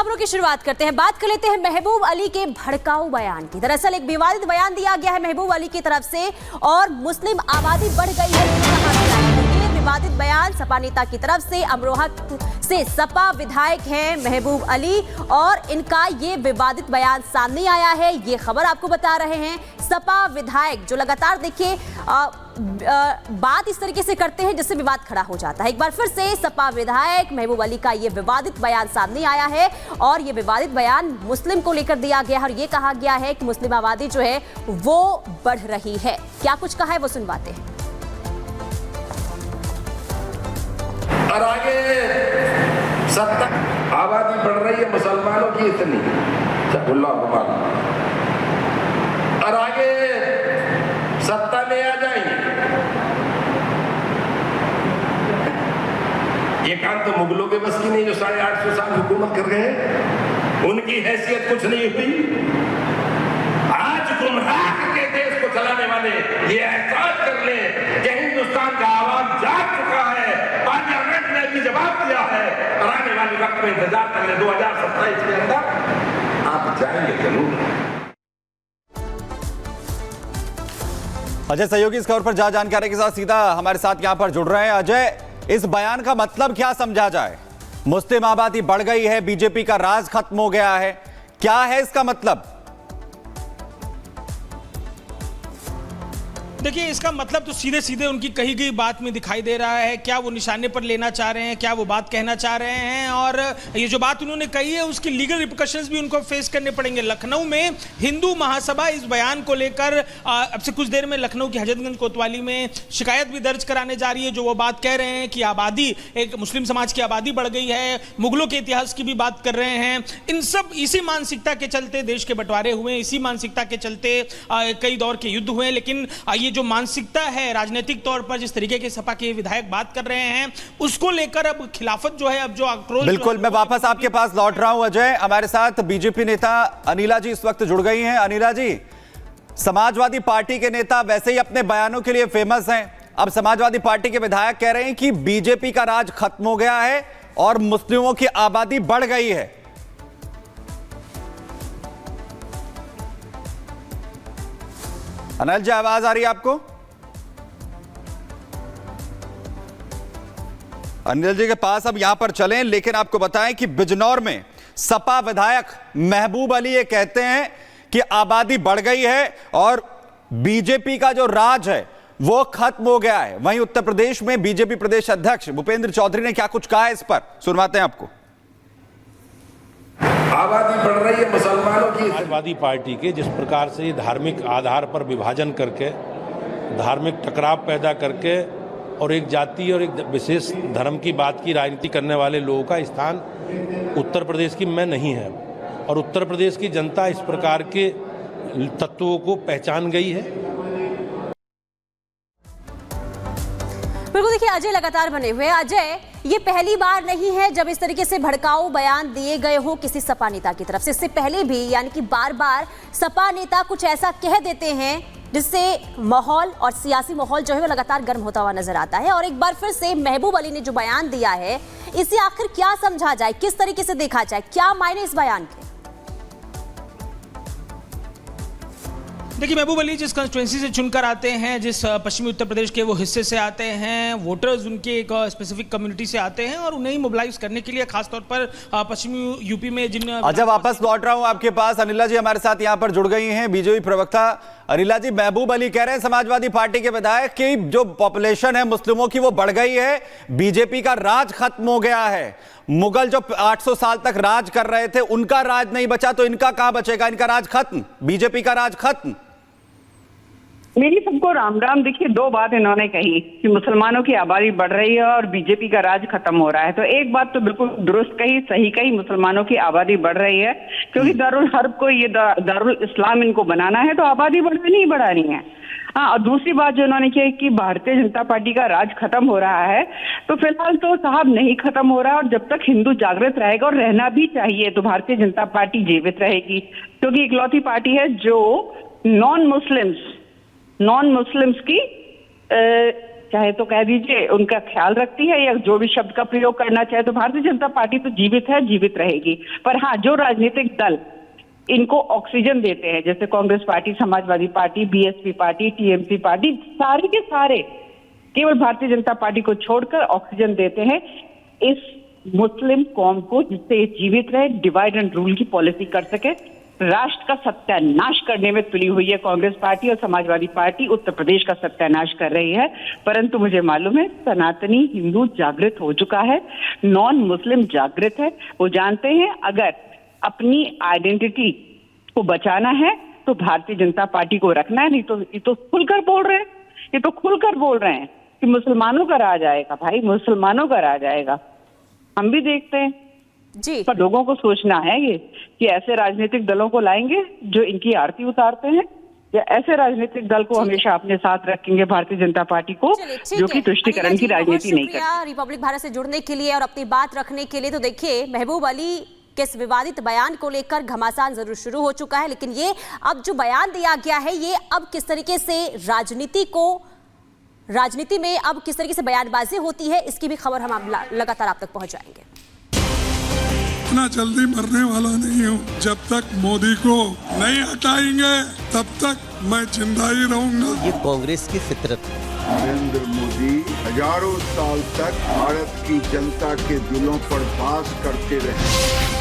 खबरों की शुरुआत करते हैं। बात कर लेते हैं महबूब अली के भड़काऊ बयान की। दरअसल एक विवादित बयान दिया गया है महबूब अली की तरफ से और मुस्लिम आबादी बढ़ गई है। ये विवादित बयान सपा नेता की तरफ से अमरोहा से सपा विधायक हैं महबूब अली और इनका ये विवादित बयान सामने आया है। ये खबर आपको बता रहे हैं। सपा विधायक जो लगातार देखिए बात इस तरीके से करते हैं जिससे विवाद खड़ा हो जाता है। एक बार फिर से सपा विधायक महबूब अली का ये विवादित बयान सामने आया है और ये विवादित बयान मुस्लिम को लेकर दिया गया है और ये कहा गया है कि मुस्लिम आबादी जो है वो बढ़ रही है। क्या कुछ कहा है वो सुनवाते हैं। और आगे सत्ता आबादी बढ़ रही है मुसलमानों की इतनी और आगे सत्ता में आ जाएंगे। ये काम तो मुगलों के बस की नहीं जो 850 साल हुकूमत कर रहे हैं, उनकी हैसियत कुछ नहीं हुई। आज गुमराह के देश को चलाने वाले ये एहसास कर ले कि हिंदुस्तान का आवाज जाग चुका है। पार्लियामेंट ने भी जवाब दिया है और आने वाले वक्त में इंतजार कर ले 2027 के अंदर आप जाएंगे जरूर। अजय सहयोगी इस खबर पर ज्यादा जानकारी के साथ सीधा हमारे साथ यहां पर जुड़ रहे हैं। अजय, इस बयान का मतलब क्या समझा जाए? मुस्लिम आबादी बढ़ गई है, बीजेपी का राज खत्म हो गया है, क्या है इसका मतलब? देखिए, इसका मतलब तो सीधे सीधे उनकी कही गई बात में दिखाई दे रहा है। क्या वो निशाने पर लेना चाह रहे हैं, क्या वो बात कहना चाह रहे हैं, और ये जो बात उन्होंने कही है उसकी लीगल रिपरकशंस भी उनको फेस करने पड़ेंगे। लखनऊ में हिंदू महासभा इस बयान को लेकर अब से कुछ देर में लखनऊ की हजरतगंज कोतवाली में शिकायत भी दर्ज कराने जा रही है। जो वो बात कह रहे हैं कि आबादी, एक मुस्लिम समाज की आबादी बढ़ गई है, मुगलों के इतिहास की भी बात कर रहे हैं। इन सब इसी मानसिकता के चलते देश के बंटवारे हुए, इसी मानसिकता के चलते कई दौर के युद्ध हुए। लेकिन ये जो मानसिकता है राजनीतिक तौर पर, जिस तरीके के सपा के विधायक बात कर रहे हैं, उसको लेकर अब खिलाफत जो है, अब जो आक्रोश, बिल्कुल मैं वापस आपके पास लौट रहा हूं। अजय, हमारे साथ बीजेपी नेता अनिला जी इस वक्त जुड़ गई हैं। अनिला जी, समाजवादी पार्टी के नेता वैसे ही अपने बयानों के लिए फेमस हैं। अब समाजवादी पार्टी के विधायक कह रहे हैं कि बीजेपी का राज खत्म हो गया है और मुस्लिमों की आबादी बढ़ गई है। अनिल जी, आवाज आ रही है आपको? अनिल जी के पास अब यहां पर चलें, लेकिन आपको बताएं कि बिजनौर में सपा विधायक महबूब अली ये कहते हैं कि आबादी बढ़ गई है और बीजेपी का जो राज है वो खत्म हो गया है। वहीं उत्तर प्रदेश में बीजेपी प्रदेश अध्यक्ष भूपेंद्र चौधरी ने क्या कुछ कहा है इस पर, सुनवाते हैं आपको। आबादी बढ़ रही है मुसलमानों की। समाजवादी पार्टी के जिस प्रकार से धार्मिक आधार पर विभाजन करके, धार्मिक टकराव पैदा करके और एक जाति और एक विशेष धर्म की बात की राजनीति करने वाले लोगों का स्थान उत्तर प्रदेश की में नहीं है और उत्तर प्रदेश की जनता इस प्रकार के तत्वों को पहचान गई है। बिल्कुल, देखिए अजय लगातार बने हुए। अजय, ये पहली बार नहीं है जब इस तरीके से भड़काऊ बयान दिए गए हो किसी सपा नेता की तरफ से। इससे पहले भी यानी कि बार बार सपा नेता कुछ ऐसा कह देते हैं जिससे माहौल और सियासी माहौल जो है वो लगातार गर्म होता हुआ नजर आता है। और एक बार फिर से महबूब अली ने जो बयान दिया है, इसे आखिर क्या समझा जाए, किस तरीके से देखा जाए, क्या मायने इस बयान के? देखिए, महबूब अली जिस कंस्टिट्यूएंसी से चुनकर आते हैं, जिस पश्चिमी उत्तर प्रदेश के वो हिस्से से आते हैं, वोटर्स उनके एक स्पेसिफिक कम्युनिटी से आते हैं और उन्हें मोबिलाइज करने के लिए खासतौर पर पश्चिमी यूपी में जिन। अच्छा, वापस लौट रहा हूं आपके पास। अनिला जी हमारे साथ यहां पर जुड़ गई हैं, बीजेपी प्रवक्ता। अनिला जी, महबूब अली कह रहे हैं समाजवादी पार्टी के विधायक कि जो पॉपुलेशन है मुस्लिमों की वो बढ़ गई है, बीजेपी का राज खत्म हो गया है। मुगल जो 800 साल तक राज कर रहे थे उनका राज नहीं बचा, तो इनका कहां बचेगा? इनका राज खत्म, बीजेपी का राज खत्म। मेरी सबको राम राम। देखिए, दो बात इन्होंने कही कि मुसलमानों की आबादी बढ़ रही है और बीजेपी का राज खत्म हो रहा है। तो एक बात तो बिल्कुल दुरुस्त कही, सही कही, मुसलमानों की आबादी बढ़ रही है क्योंकि दारुल हर्ब को ये दारुल इस्लाम इनको बनाना है, तो आबादी नहीं बढ़ानी है। हाँ, और दूसरी बात जो उन्होंने की कि भारतीय जनता पार्टी का राज खत्म हो रहा है, तो फिलहाल तो साहब नहीं खत्म हो रहा है और जब तक हिंदू जागृत रहेगा, और रहना भी चाहिए, तो भारतीय जनता पार्टी जीवित रहेगी क्योंकि इकलौती पार्टी है जो नॉन मुस्लिम्स की चाहे तो कह दीजिए उनका ख्याल रखती है, या जो भी शब्द का प्रयोग करना चाहे, तो भारतीय जनता पार्टी तो जीवित है, जीवित रहेगी। पर हाँ, जो राजनीतिक दल इनको ऑक्सीजन देते हैं, जैसे Congress party, Samajwadi party, BSP party, TMC party, सारे के सारे केवल भारतीय जनता पार्टी को छोड़कर ऑक्सीजन देते हैं इस मुस्लिम कौम को, जिससे ये जीवित रहे, डिवाइड एंड रूल की पॉलिसी कर सके। राष्ट्र का सत्यानाश करने में तुली हुई है कांग्रेस पार्टी, और समाजवादी पार्टी उत्तर प्रदेश का सत्यानाश कर रही है। परंतु मुझे मालूम है सनातनी हिंदू जागृत हो चुका है, नॉन मुस्लिम जागृत है। वो जानते हैं अगर अपनी आइडेंटिटी को बचाना है तो भारतीय जनता पार्टी को रखना है, नहीं तो ये तो खुलकर बोल रहे हैं, ये तो खुलकर बोल रहे हैं कि मुसलमानों का राज आएगा। भाई, मुसलमानों का राज आएगा, हम भी देखते हैं जी। पर लोगों को सोचना है ये कि ऐसे राजनीतिक दलों को लाएंगे जो इनकी आरती उतारते हैं, या ऐसे राजनीतिक दल को हमेशा अपने साथ रखेंगे भारतीय जनता पार्टी को, चलिए, ठीक जो कि है। तुष्टिकरण अनिला की जी, राजनीति बहुत नहीं करती। शुक्रिया रिपब्लिक भारत से जुड़ने के लिए और अपनी बात रखने के लिए। तो देखिए, महबूब अली के इस विवादित बयान को लेकर घमासान जरूर शुरू हो चुका है, लेकिन ये अब जो बयान दिया गया है, ये अब किस तरीके से राजनीति में अब किस तरीके से बयानबाजी होती है, इसकी भी खबर हम लगातार आप तक पहुंचाएंगे। इतना जल्दी मरने वाला नहीं हूँ। जब तक मोदी को नहीं हटाएंगे तब तक मैं जिंदा ही रहूंगा। ये कांग्रेस की फितरत है। नरेंद्र मोदी हजारों साल तक भारत की जनता के दिलों पर वास करते रहे।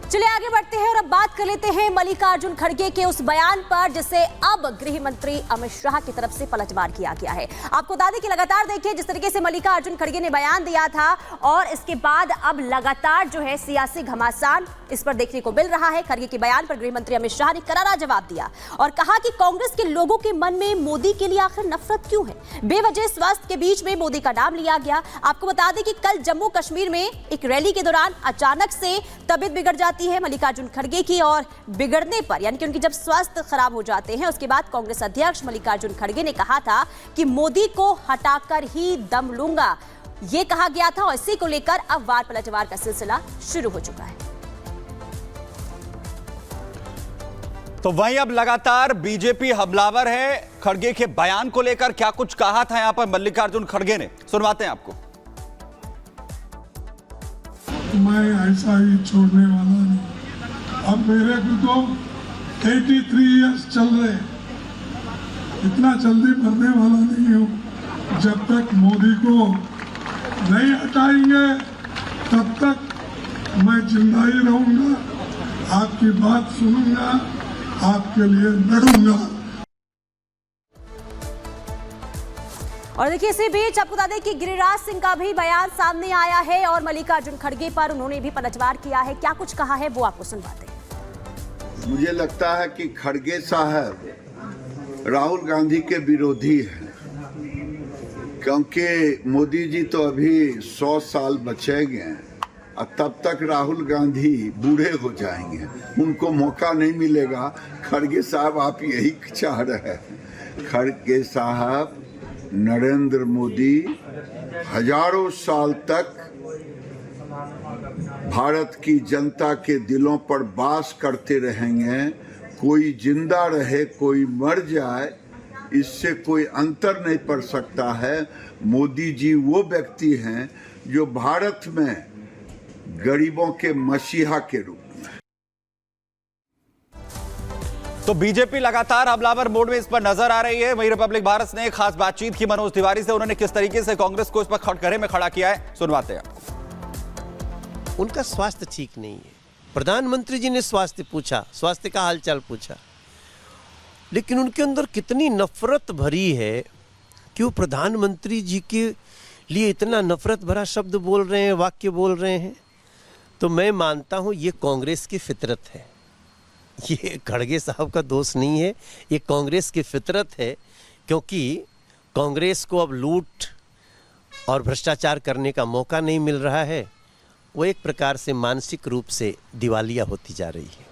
चलिए आगे बढ़ते हैं और अब बात कर लेते हैं मल्लिकार्जुन खड़गे के उस बयान पर, जिसे अब गृह मंत्री अमित शाह की तरफ से पलटवार किया गया है। आपको बता दें कि लगातार देखिए जिस तरीके से मल्लिकार्जुन खड़गे ने बयान दिया था, और इसके बाद अब लगातार जो है सियासी घमासान इस पर देखने को मिल रहा है। खड़गे के बयान पर गृह मंत्री अमित शाह ने करारा जवाब दिया और कहा कि कांग्रेस के लोगों के मन में मोदी के लिए आखिर नफरत क्यों है। बेवजह स्वास्थ्य के बीच में मोदी का नाम लिया गया। आपको बता दें कि कल जम्मू कश्मीर में एक रैली के दौरान अचानक से तबीयत बिगड़ जाती है मल्लिकार्जुन खड़गे की, और बिगड़ने पर यानी कि उनकी जब स्वास्थ्य खराब हो जाते हैं, उसके बाद कांग्रेस अध्यक्ष मल्लिकार्जुन खड़गे ने कहा था कि मोदी को हटाकर ही दम लूंगा, यह कहा गया था। और इसी को लेकर अब वार पलटवार का सिलसिला शुरू हो चुका है। तो वहीं अब लगातार बीजेपी हमलावर है। खड़गे के बयान को लेकर क्या कुछ कहा था यहां पर मल्लिकार्जुन खड़गे ने, सुनवाते हैं आपको। मैं ऐसा ही छोड़ने वाला नहीं। अब मेरे को तो 83 इयर्स चल रहे, इतना जल्दी मरने वाला नहीं हूँ। जब तक मोदी को नहीं हटाएंगे तब तक मैं जिंदा ही रहूंगा, आपकी बात सुनूंगा, आपके लिए लड़ूंगा। और देखिए इसी बीच आपको बता दें कि गिरिराज सिंह का भी बयान सामने आया है और मल्लिकार्जुन खड़गे पर उन्होंने भी पलटवार किया है। क्या कुछ कहा है वो आपको सुनवाते हैं। मुझे लगता है कि खड़गे साहब राहुल गांधी के विरोधी हैं, क्योंकि मोदी जी तो अभी 100 साल बचेंगे और तब तक राहुल गांधी बूढ़े हो जाएंगे, उनको मौका नहीं मिलेगा। खड़गे साहब आप यही चाह रहे हैं। खड़गे साहब नरेंद्र मोदी हजारों साल तक भारत की जनता के दिलों पर वास करते रहेंगे। कोई जिंदा रहे कोई मर जाए, इससे कोई अंतर नहीं पड़ सकता है। मोदी जी वो व्यक्ति हैं जो भारत में गरीबों के मसीहा के रूप में। तो बीजेपी लगातार हमलावर मोड में इस पर नजर आ रही है। वहीं रिपब्लिक भारत ने एक खास बातचीत की मनोज तिवारी से, उन्होंने किस तरीके से कांग्रेस को इस पर खटखरे में खड़ा किया है, सुनवाते हैं। उनका स्वास्थ्य ठीक नहीं है। प्रधानमंत्री जी ने स्वास्थ्य पूछा, स्वास्थ्य का हालचाल पूछा, लेकिन उनके अंदर कितनी नफरत भरी है कि वो प्रधानमंत्री जी के लिए इतना नफरत भरा शब्द बोल रहे हैं, वाक्य बोल रहे हैं। तो मैं मानता हूं ये कांग्रेस की फितरत है, ये खड़गे साहब का दोष नहीं है, ये कांग्रेस की फितरत है। क्योंकि कांग्रेस को अब लूट और भ्रष्टाचार करने का मौका नहीं मिल रहा है। वो एक प्रकार से मानसिक रूप से दिवालिया होती जा रही है।